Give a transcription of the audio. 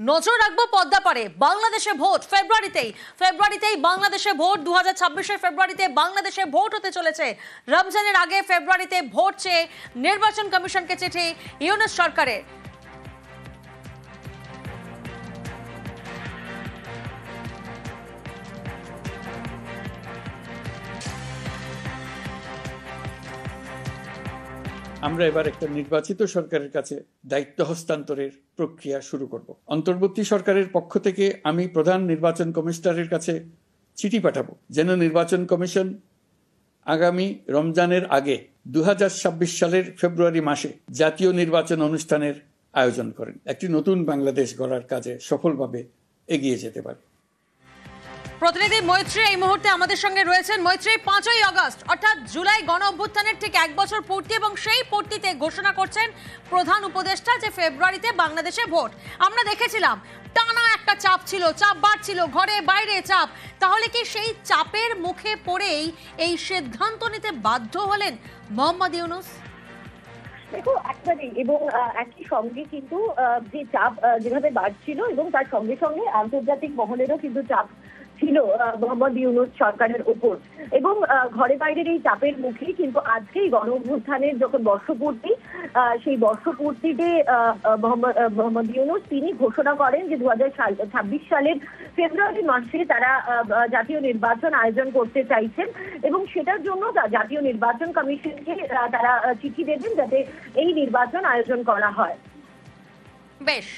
নজর রাখবো পদ্মাপাড়ে বাংলাদেশে ভোট ফেব্রুয়ারিতেই বাংলাদেশে ভোট 2026 ফেব্রুয়ারিতে বাংলাদেশে ভোট হতে চলেছে। রমজানের আগে ফেব্রুয়ারিতে ভোট চেয়ে নির্বাচন কমিশনকে চিঠি ইউনূস সরকারের। আমরা এবার একটা নির্বাচিত সরকারের কাছে দায়িত্ব হস্তান্তরের প্রক্রিয়া শুরু করব। অন্তর্বর্তী সরকারের পক্ষ থেকে আমি প্রধান নির্বাচন কমিশনারের কাছে চিঠি পাঠাবো যেন নির্বাচন কমিশন আগামী রমজানের আগে 2026 সালের ফেব্রুয়ারি মাসে জাতীয় নির্বাচন অনুষ্ঠানের আয়োজন করেন, একটি নতুন বাংলাদেশ গড়ার কাজে সফলভাবে এগিয়ে যেতে পারে। প্রতিনিধি মৈত্রী এই মুহূর্তে আমাদের সঙ্গে রয়েছেন। মৈত্রী, 5ই আগস্ট অর্থাৎ জুলাই গণ অভ্যুত্থানের ঠিক 1 বছর পূর্তি এবং সেই পূর্তিতে ঘোষণা করছেন প্রধান উপদেষ্টা যে ফেব্রুয়ারিতে বাংলাদেশে ভোট। আমরা দেখেছিলাম টানা একটা চাপ ছিল, চাপ বাড়ছিল, ঘরে বাইরে চাপ। তাহলে কি সেই চাপের মুখে পড়েই এই সিদ্ধান্ত নিতে বাধ্য হলেন মোহাম্মদ ইউনূস? দেখো, একবারেই এবং একই সঙ্গে কিন্তু যে চাপ যেভাবে বাড়ছিল এবং তার সঙ্গে সঙ্গে আন্তর্জাতিক মহলেরও কিন্তু চাপ ছিল মোহাম্মদ ইউনূস সরকারের উপর এবং ঘরে বাইরের এই চাপের মুখে কিন্তু আজকেই গণ অভ্যুত্থানের যখন বর্ষপূর্তি, সেই বর্ষপূর্তিতে মোহাম্মদ ইউনূস তিনি ঘোষণা করেন যে 2026 সালের ফেব্রুয়ারি মাসে তারা জাতীয় নির্বাচন আয়োজন করতে চাইছেন এবং সেটার জন্য জাতীয় নির্বাচন কমিশনকে তারা চিঠি দেবেন যাতে এই নির্বাচন আয়োজন করা হয়। বেশ।